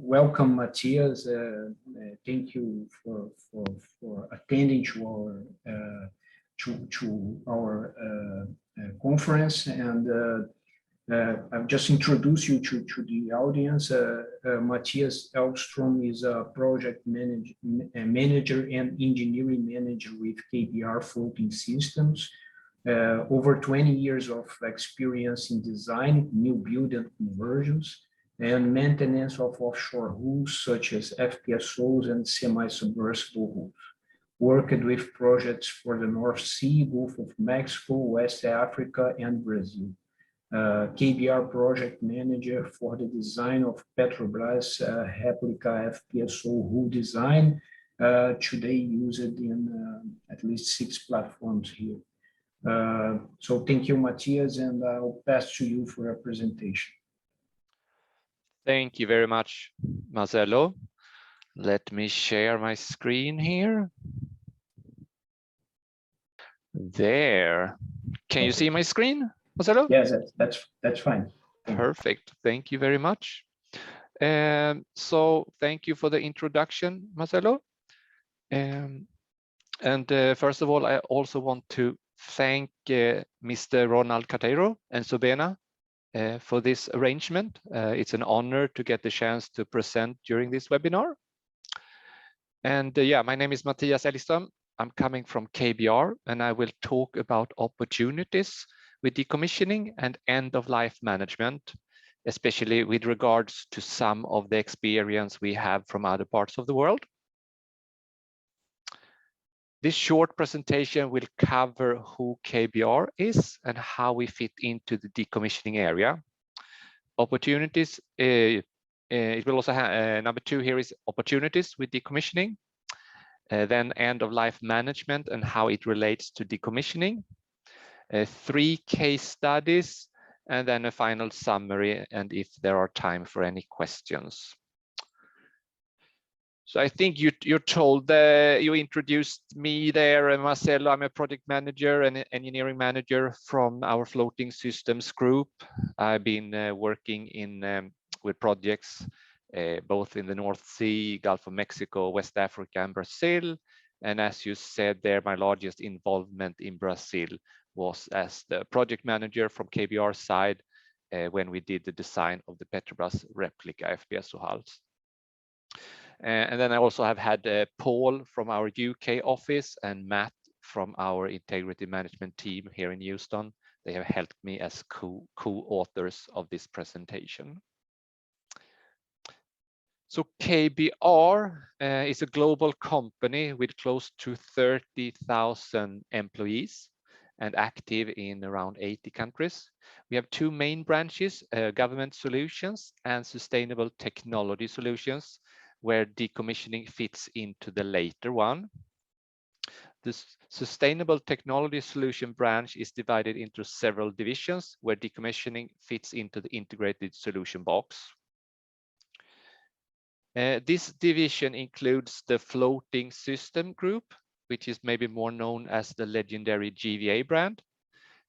welcome, Mattias. Thank you for attending to our conference, and I've just introduced you to the audience. Mattias Elgstrom is a project manager and engineering manager with KBR Floating Systems. Over 20 years of experience in design, new build and conversions, and maintenance of offshore hulls such as FPSOs and semi-submersible hulls. Worked with projects for the North Sea, Gulf of Mexico, West Africa, and Brazil. KBR project manager for the design of Petrobras replica FPSO hull design, today used in at least 6 platforms here. So thank you, Mattias, and I'll pass to you for a presentation. Thank you very much, Marcelo. Let me share my screen here. There. Can you see my screen, Marcelo? Yes, that's fine. Perfect. Thank you very much. So thank you for the introduction, Marcelo. First of all, I also want to thank Mr. Ronald Carteiro and Sobena for this arrangement. It's an honor to get the chance to present during this webinar. And yeah, my name is Mattias Elgstrom. I'm coming from KBR, and I will talk about opportunities with decommissioning and end-of-life management, especially with regards to some of the experience we have from other parts of the world. This short presentation will cover who KBR is and how we fit into the decommissioning area. Opportunities, it will also have, number 2 here is opportunities with decommissioning, then end-of-life management and how it relates to decommissioning, 3 case studies, and then a final summary, and if there are time for any questions. So I think you're told that you introduced me there, and Marcelo. I'm a project manager and engineering manager from our floating systems group. I've been working with projects both in the North Sea, Gulf of Mexico, West Africa, and Brazil. And as you said there, my largest involvement in Brazil was as the project manager from KBR side when we did the design of the Petrobras replica FPSO hulls. And then I also have had Paul from our UK office and Matt from our integrity management team here in Houston. They have helped me as co-authors of this presentation. So KBR is a global company with close to 30,000 employees and active in around 80 countries. We have 2 main branches, government solutions and sustainable technology solutions, where decommissioning fits into the later one. The sustainable technology solution branch is divided into several divisions, where decommissioning fits into the integrated solution box. This division includes the floating system group, which is maybe more known as the legendary GVA brand.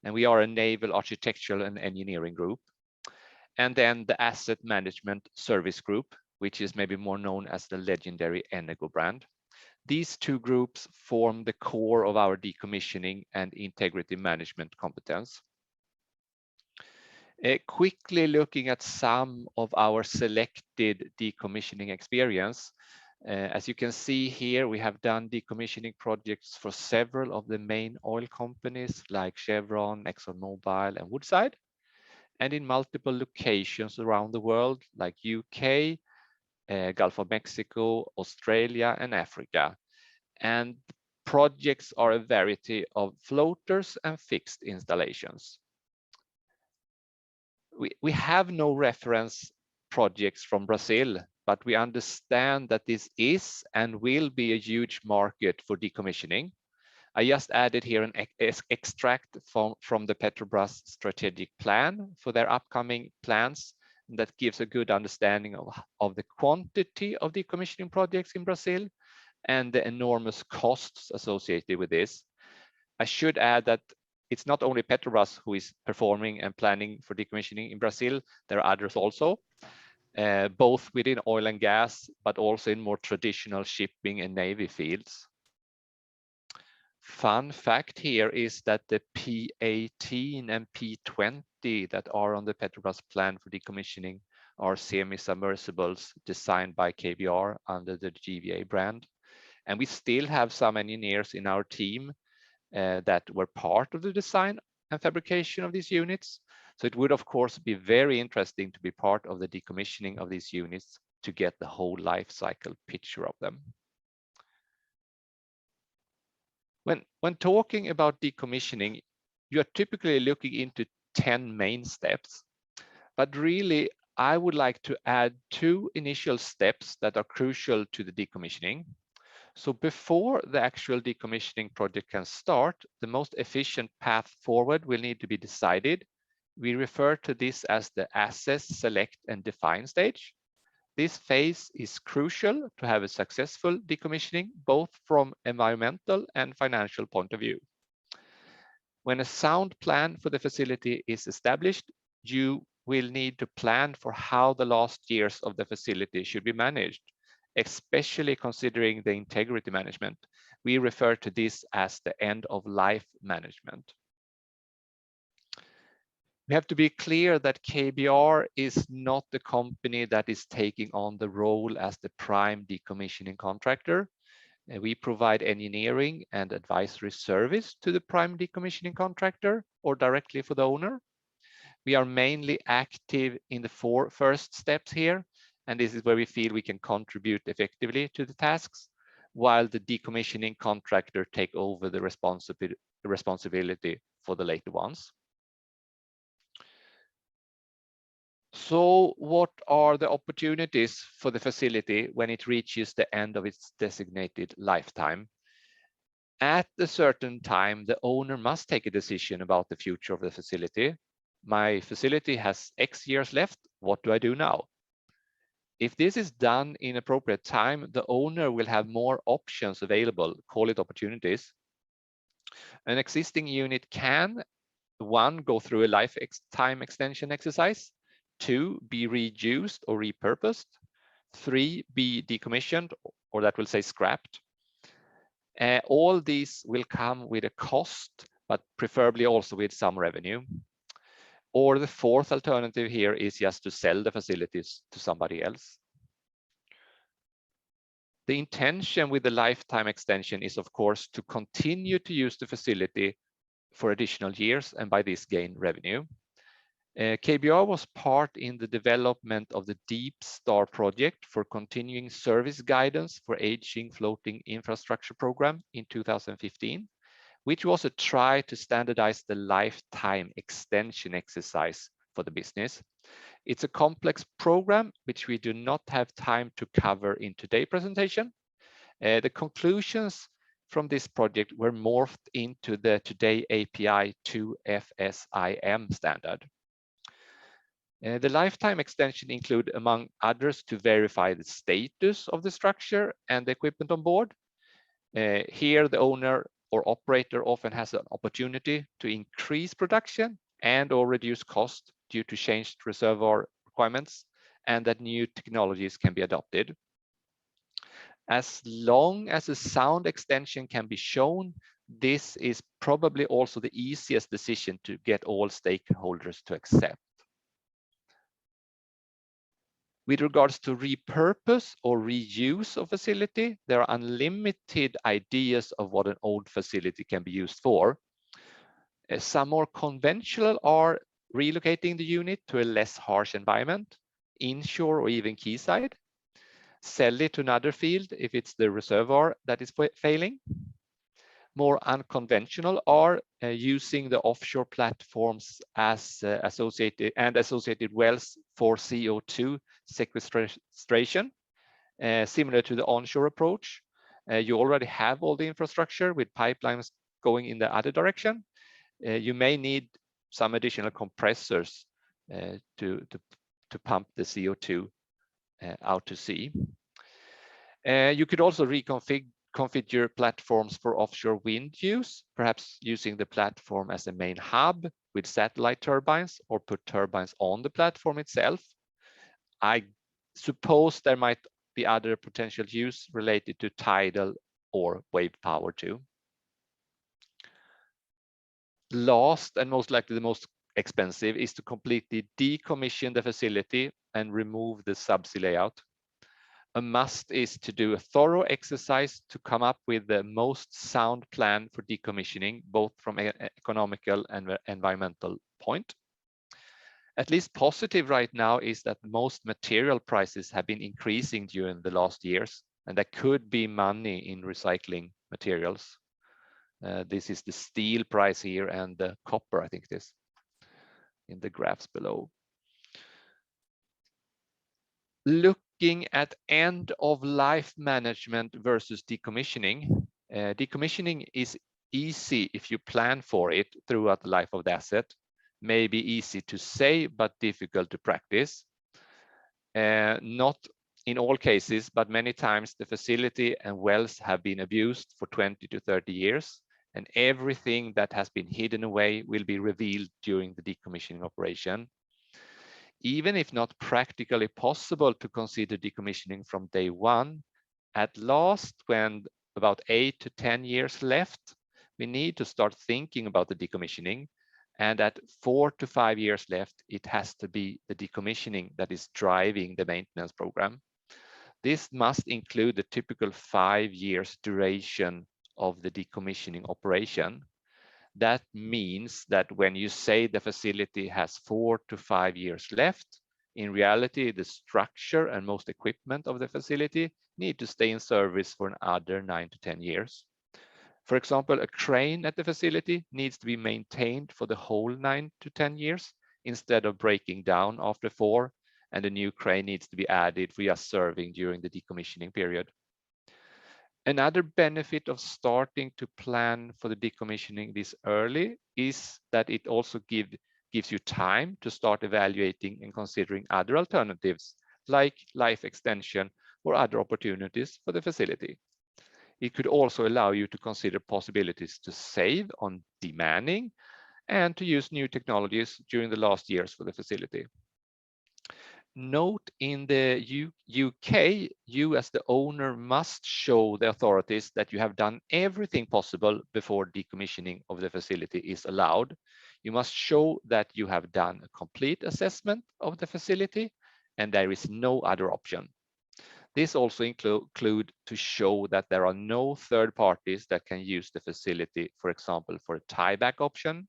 And we are a naval architectural and engineering group. And then the asset management service group, which is maybe more known as the legendary Enego brand. These 2 groups form the core of our decommissioning and integrity management competence. Quickly looking at some of our selected decommissioning experience. As you can see here, we have done decommissioning projects for several of the main oil companies like Chevron, ExxonMobil, and Woodside, and in multiple locations around the world like UK, Gulf of Mexico, Australia, and Africa. And projects are a variety of floaters and fixed installations. We have no reference projects from Brazil, but we understand that this is and will be a huge market for decommissioning. I just added here an extract from the Petrobras strategic plan for their upcoming plans that gives a good understanding of the quantity of decommissioning projects in Brazil and the enormous costs associated with this. I should add that it's not only Petrobras who is performing and planning for decommissioning in Brazil, there are others also. both within oil and gas, but also in more traditional shipping and navy fields. Fun fact here is that the P18 and P20 that are on the Petrobras plan for decommissioning are semi-submersibles designed by KBR under the GVA brand. And we still have some engineers in our team that were part of the design and fabrication of these units. So it would, of course, be very interesting to be part of the decommissioning of these units to get the whole life cycle picture of them. When talking about decommissioning, you are typically looking into 10 main steps, but really I would like to add 2 initial steps that are crucial to the decommissioning. So before the actual decommissioning project can start, the most efficient path forward will need to be decided. We refer to this as the assess, select, and define stage. This phase is crucial to have a successful decommissioning, both from environmental and financial point of view. When a sound plan for the facility is established, you will need to plan for how the last years of the facility should be managed, especially considering the integrity management. We refer to this as the end of life management. We have to be clear that KBR is not the company that is taking on the role as the prime decommissioning contractor. We provide engineering and advisory service to the prime decommissioning contractor or directly for the owner. We are mainly active in the 4 first steps here, and this is where we feel we can contribute effectively to the tasks, while the decommissioning contractor take over the responsibility for the later ones. So what are the opportunities for the facility when it reaches the end of its designated lifetime? At a certain time, the owner must take a decision about the future of the facility. My facility has X years left. What do I do now? If this is done in appropriate time, the owner will have more options available, call it opportunities. An existing unit can, 1, go through a lifetime extension exercise, 2, be reused or repurposed, 3, be decommissioned, or that will say scrapped. All these will come with a cost, but preferably also with some revenue. Or the 4th alternative here is just to sell the facilities to somebody else. The intention with the lifetime extension is, of course, to continue to use the facility for additional years and by this gain revenue. KBR was part in the development of the Deep Star project for continuing service guidance for aging floating infrastructure program in 2015, which was a try to standardize the lifetime extension exercise for the business. It's a complex program, which we do not have time to cover in today's presentation. The conclusions from this project were morphed into the today API 2FSIM standard. The lifetime extension include, among others, to verify the status of the structure and the equipment on board. Here, the owner or operator often has an opportunity to increase production and or reduce cost due to changed reservoir requirements, and that new technologies can be adopted. As long as a sound extension can be shown, this is probably also the easiest decision to get all stakeholders to accept. With regards to repurpose or reuse of facility, there are unlimited ideas of what an old facility can be used for. Some more conventional are relocating the unit to a less harsh environment, inshore or even quayside. Sell it to another field if it's the reservoir that is failing. More unconventional are using the offshore platforms as associated wells for CO2 sequestration, similar to the onshore approach. You already have all the infrastructure with pipelines going in the other direction. You may need some additional compressors to pump the CO2 out to sea. You could also configure platforms for offshore wind use, perhaps using the platform as a main hub with satellite turbines, or put turbines on the platform itself. I suppose there might be other potential use related to tidal or wave power too. Last and most likely the most expensive is to completely decommission the facility and remove the subsea layout. A must is to do a thorough exercise to come up with the most sound plan for decommissioning, both from an economical and environmental point. At least positive right now is that most material prices have been increasing during the last years, and there could be money in recycling materials. This is the steel price here and the copper, I think it is, in the graphs below. Looking at end of life management versus decommissioning. Decommissioning is easy if you plan for it throughout the life of the asset. May be easy to say, but difficult to practice. Not in all cases, but many times the facility and wells have been abused for 20 to 30 years, and everything that has been hidden away will be revealed during the decommissioning operation. Even if not practically possible to consider decommissioning from day one, at last, when about 8 to 10 years left, we need to start thinking about the decommissioning. And at 4 to 5 years left, it has to be the decommissioning that is driving the maintenance program. This must include the typical 5 years duration of the decommissioning operation. That means that when you say the facility has 4 to 5 years left, in reality, the structure and most equipment of the facility need to stay in service for another 9 to 10 years. For example, a crane at the facility needs to be maintained for the whole 9 to 10 years instead of breaking down after 4, and a new crane needs to be added for just serving during the decommissioning period. Another benefit of starting to plan for the decommissioning this early is that it also gives you time to start evaluating and considering other alternatives like life extension or other opportunities for the facility. It could also allow you to consider possibilities to save on demanning and to use new technologies during the last years for the facility. Note in the UK, you as the owner must show the authorities that you have done everything possible before decommissioning of the facility is allowed. You must show that you have done a complete assessment of the facility and there is no other option. This also include to show that there are no third parties that can use the facility, for example, for a tieback option.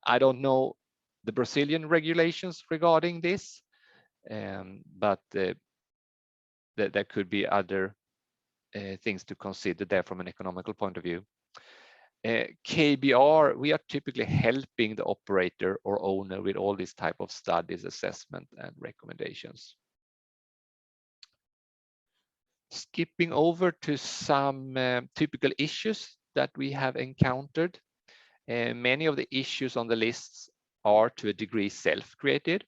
I don't know the Brazilian regulations regarding this, but there could be other things to consider there from an economical point of view. KBR, we are typically helping the operator or owner with all these type of studies, assessment, and recommendations. Skipping over to some typical issues that we have encountered. Many of the issues on the lists are to a degree self-created.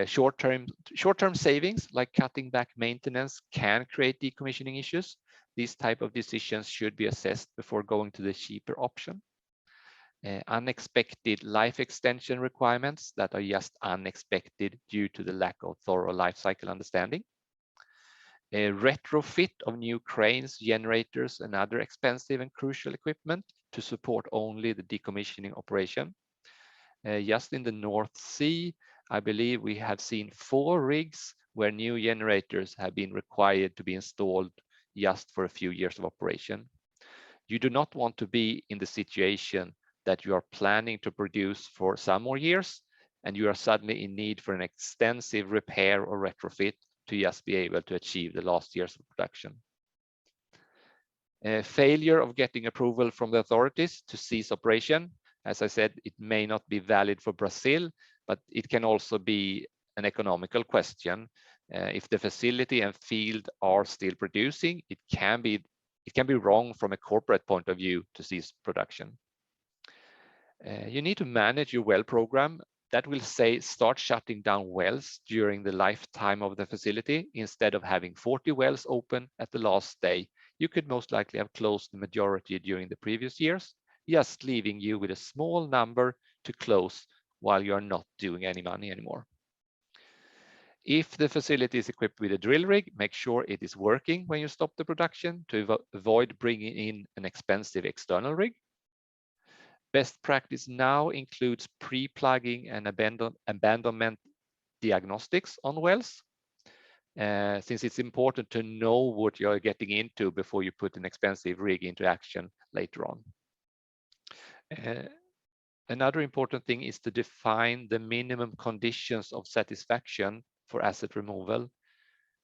Short-term savings, like cutting back maintenance, can create decommissioning issues. These type of decisions should be assessed before going to the cheaper option. Unexpected life extension requirements that are just unexpected due to the lack of thorough life cycle understanding. A retrofit of new cranes, generators, and other expensive and crucial equipment to support only the decommissioning operation. Just in the North Sea, I believe we have seen 4 rigs where new generators have been required to be installed just for a few years of operation. You do not want to be in the situation that you are planning to produce for some more years and you are suddenly in need for an extensive repair or retrofit to just be able to achieve the last years of production. Failure of getting approval from the authorities to cease operation. As I said, it may not be valid for Brazil, but it can also be an economical question. If the facility and field are still producing, it can be wrong from a corporate point of view to cease production. You need to manage your well program. That will say start shutting down wells during the lifetime of the facility. Instead of having 40 wells open at the last day, you could most likely have closed the majority during the previous years, just leaving you with a small number to close while you're not doing any money anymore. If the facility is equipped with a drill rig, make sure it is working when you stop the production to avoid bringing in an expensive external rig. Best practice now includes pre-plugging and abandonment diagnostics on wells, since it's important to know what you're getting into before you put an expensive rig into action later on. Another important thing is to define the minimum conditions of satisfaction for asset removal.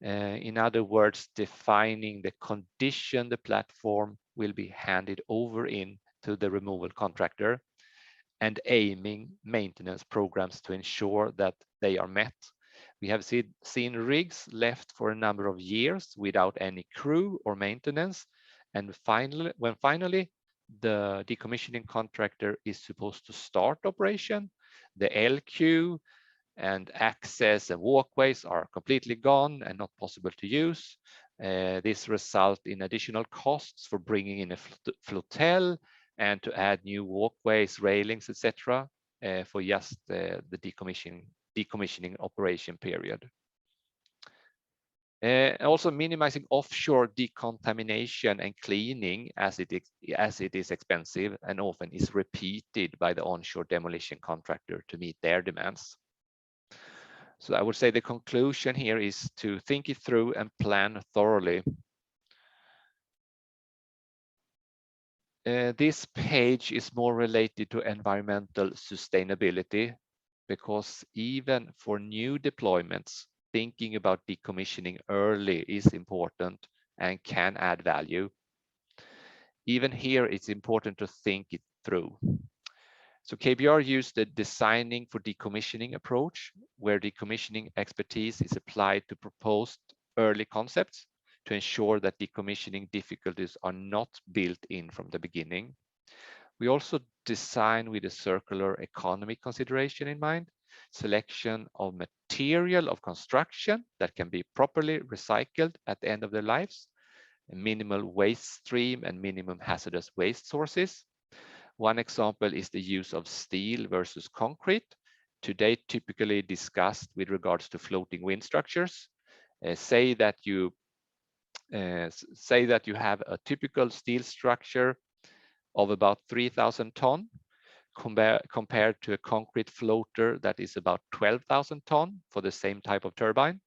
In other words, defining the condition the platform will be handed over in to the removal contractor and aiming maintenance programs to ensure that they are met. We have seen rigs left for a number of years without any crew or maintenance, and when finally the decommissioning contractor is supposed to start operation, the LQ and access and walkways are completely gone and not possible to use. This results in additional costs for bringing in a flotel and to add new walkways, railings, etc. For just the decommissioning operation period. Also minimizing offshore decontamination and cleaning as it is expensive and often is repeated by the onshore demolition contractor to meet their demands. So I would say the conclusion here is to think it through and plan thoroughly. This page is more related to environmental sustainability, because even for new deployments, thinking about decommissioning early is important and can add value. Even here, it's important to think it through. So KBR used the designing for decommissioning approach, where decommissioning expertise is applied to proposed early concepts to ensure that decommissioning difficulties are not built in from the beginning. We also design with a circular economy consideration in mind, selection of material of construction that can be properly recycled at the end of their lives, a minimal waste stream and minimum hazardous waste sources. One example is the use of steel versus concrete, today typically discussed with regards to floating wind structures. Say that you have a typical steel structure of about 3,000 tons compared to a concrete floater that is about 12,000 tons for the same type of turbine.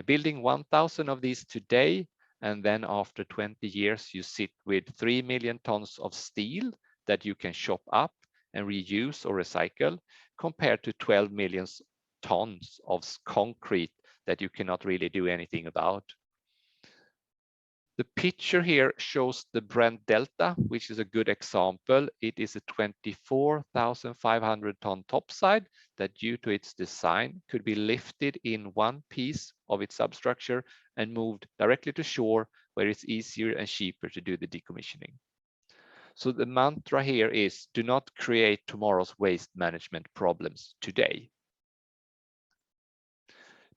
Building 1,000 of these today, and then after 20 years, you sit with 3 million tons of steel that you can chop up and reuse or recycle, compared to 12 million tons of concrete that you cannot really do anything about. The picture here shows the Brent Delta, which is a good example. It is a 24,500 ton topside that, due to its design, could be lifted in one piece of its substructure and moved directly to shore, where it's easier and cheaper to do the decommissioning. So the mantra here is, do not create tomorrow's waste management problems today.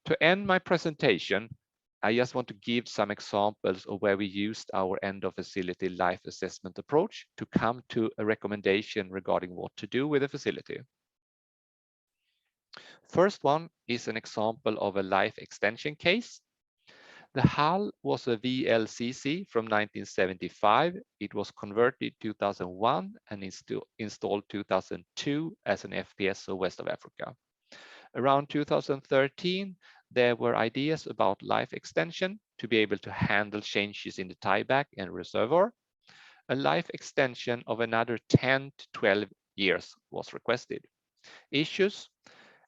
To end my presentation, I just want to give some examples of where we used our end of facility life assessment approach to come to a recommendation regarding what to do with a facility. First one is an example of a life extension case. The hull was a VLCC from 1975. It was converted 2001 and installed 2002 as an FPSO west of Africa. Around 2013, there were ideas about life extension to be able to handle changes in the tieback and reservoir. A life extension of another 10 to 12 years was requested. Issues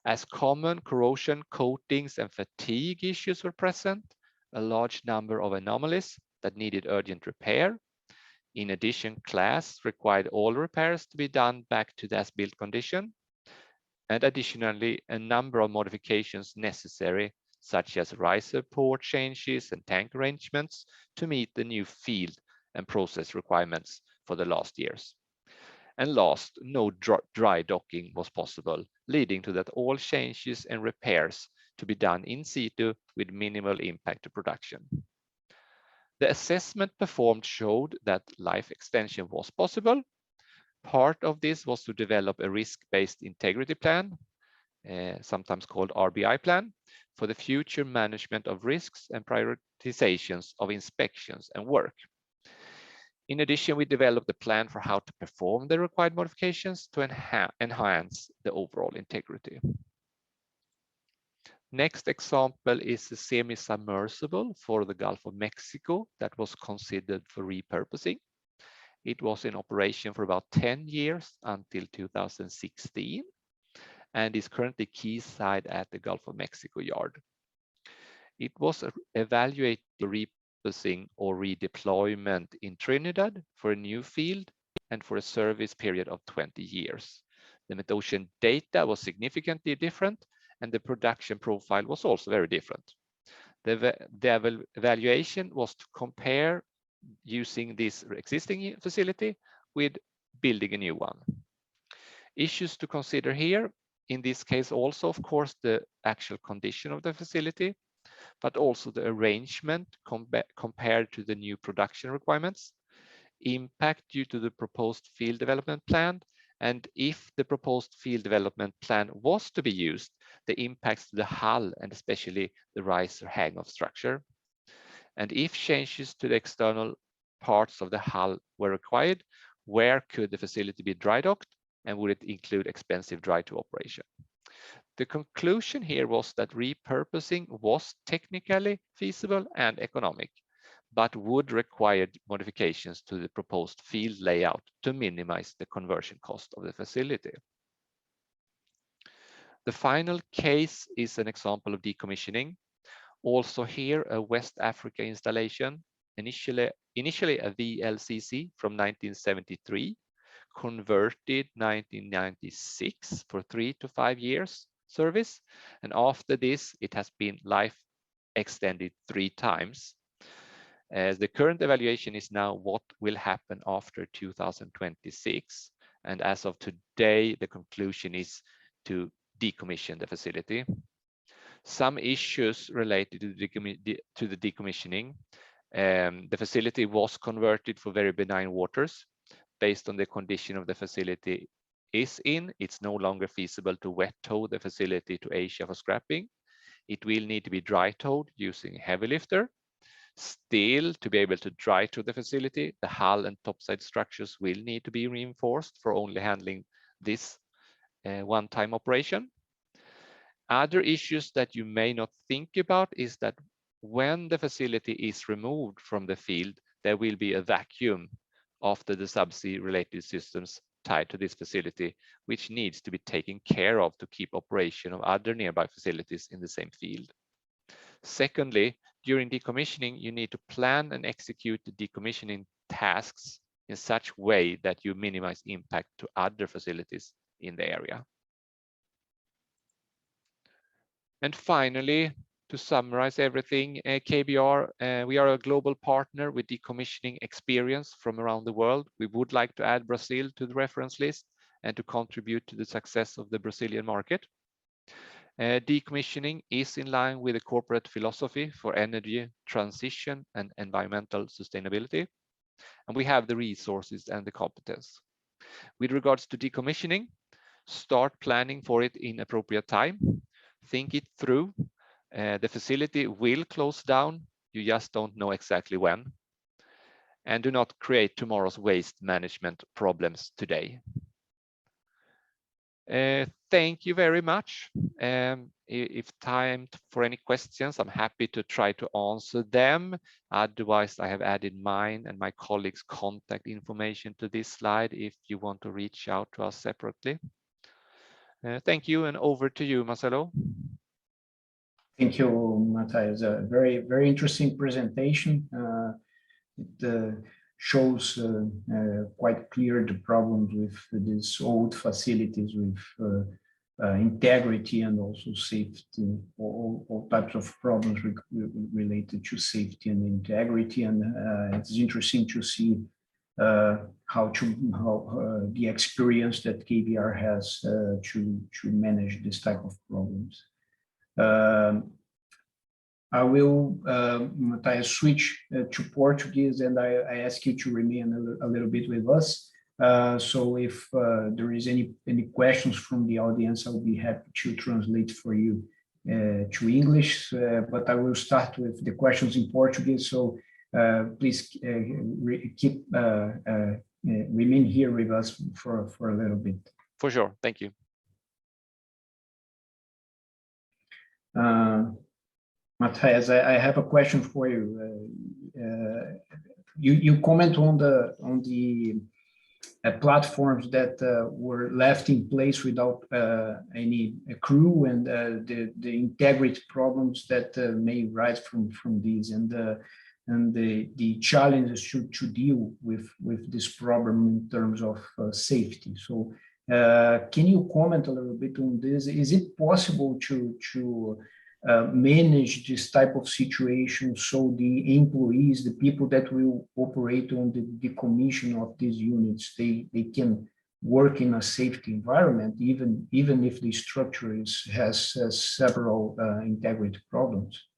as common corrosion, coatings, and fatigue issues were present, a large number of anomalies that needed urgent repair. In addition, class required all repairs to be done back to the as-built condition. And additionally, a number of modifications necessary, such as riser port changes and tank arrangements to meet the new field and process requirements for the last years. And last, no dry docking was possible, leading to that all changes and repairs to be done in situ with minimal impact to production. The assessment performed showed that life extension was possible. Part of this was to develop a risk-based integrity plan, sometimes called RBI plan, for the future management of risks and prioritizations of inspections and work. In addition, we developed a plan for how to perform the required modifications to enhance the overall integrity. Next example is a semi-submersible for the Gulf of Mexico that was considered for repurposing. It was in operation for about 10 years until 2016 and is currently quayside at the Gulf of Mexico yard. It was evaluated for repurposing or redeployment in Trinidad for a new field and for a service period of 20 years. The metocean data was significantly different and the production profile was also very different. The evaluation was to compare using this existing facility with building a new one. Issues to consider here, in this case also, of course, the actual condition of the facility, but also the arrangement compared to the new production requirements, impact due to the proposed field development plan, and if the proposed field development plan was to be used, the impacts to the hull and especially the rise or hang of structure. And if changes to the external parts of the hull were required, where could the facility be dry docked and would it include expensive dry to operation? The conclusion here was that repurposing was technically feasible and economic, but would require modifications to the proposed field layout to minimize the conversion cost of the facility. The final case is an example of decommissioning. Also here, a West Africa installation, initially a VLCC from 1973, converted 1996 for 3 to 5 years service. And after this, it has been life extended 3 times. As the current evaluation is now what will happen after 2026. And as of today, the conclusion is to decommission the facility. Some issues related to the decommissioning. The facility was converted for very benign waters. Based on the condition of the facility is in, it's no longer feasible to wet tow the facility to Asia for scrapping. It will need to be dry towed using a heavy lifter. Still, to be able to dry tow the facility, the hull and topside structures will need to be reinforced for only handling this one-time operation. Other issues that you may not think about is that when the facility is removed from the field, there will be a vacuum after the subsea related systems tied to this facility, which needs to be taken care of to keep operation of other nearby facilities in the same field. Secondly, during decommissioning, you need to plan and execute the decommissioning tasks in such way that you minimize impact to other facilities in the area. And finally, to summarize everything, KBR, we are a global partner with decommissioning experience from around the world. We would like to add Brazil to the reference list and to contribute to the success of the Brazilian market. Decommissioning is in line with the corporate philosophy for energy transition and environmental sustainability. And we have the resources and the competence. With regards to decommissioning, start planning for it in appropriate time. Think it through. The facility will close down. You just don't know exactly when. And do not create tomorrow's waste management problems today. Thank you very much. If time for any questions, I'm happy to try to answer them. Otherwise, I have added mine and my colleagues' contact information to this slide if you want to reach out to us separately. Thank you, and over to you, Marcelo. Thank you, Mattias. A very, very interesting presentation. It shows quite clear the problems with these old facilities with integrity and also safety, all types of problems related to safety and integrity. And it's interesting to see how the experience that KBR has to manage this type of problems. I will, Mattias, switch to Portuguese, and I ask you to remain a little bit with us. So if there is any questions from the audience, I'll be happy to translate for you to English, but I will start with the questions in Portuguese. So please remain here with us for a little bit. For sure. Thank you. Mattias, I have a question for you. You comment on the platforms that were left in place without any crew, and the integrity problems that may rise from these, and the challenges to deal with this problem in terms of safety. So can you comment a little bit on this? Is it possible to manage this type of situation so the employees, the people that will operate on the decommission of these units, they can work in a safety environment, even if the structure has several integrity problems?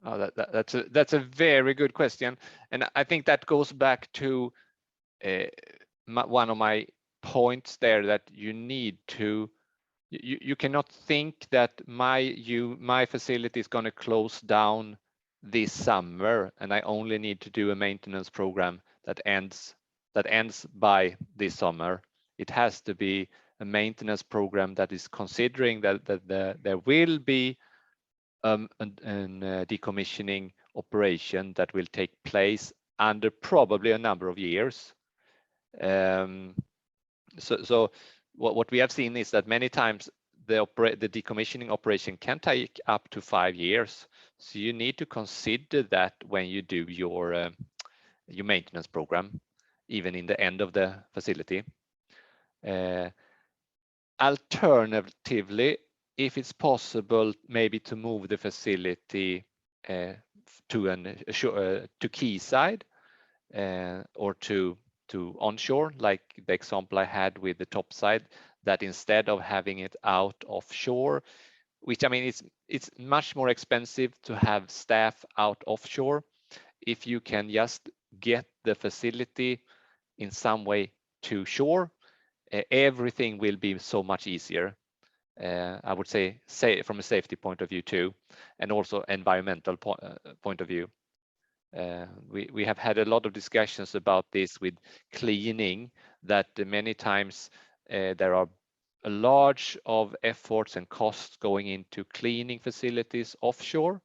Oh, that's a very good question, and I think that goes back to one of my points there, that you need to. You cannot think that my facility is going to close down this summer and I only need to do a maintenance program that ends by this summer. It has to be a maintenance program that is considering that there will be a decommissioning operation that will take place under probably a number of years. So what we have seen is that many times the decommissioning operation can take up to 5 years. So you need to consider that when you do your maintenance program, even in the end of the facility. Alternatively, if it's possible, maybe to move the facility to quayside or to onshore, like the example I had with the topside, that instead of having it out offshore, which I mean, it's much more expensive to have staff out offshore. If you can just get the facility in some way to shore, everything will be so much easier. I would say from a safety point of view too, and also environmental point of view. We have had a lot of discussions about this with cleaning, that many times there are a large of efforts and costs going into cleaning facilities offshore,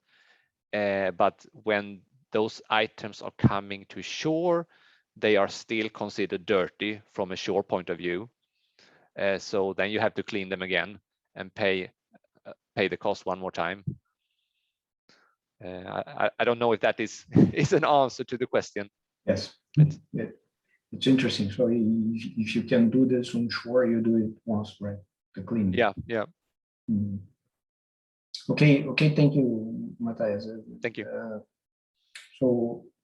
but when those items are coming to shore, they are still considered dirty from a shore point of view. So then you have to clean them again and pay the cost one more time. I don't know if that is an answer to the question. Yes, it's interesting. So if you can do this on shore, you do it once, right? The cleaning. Yeah. Mm. Okay. Thank you, Mattias. Thank you. So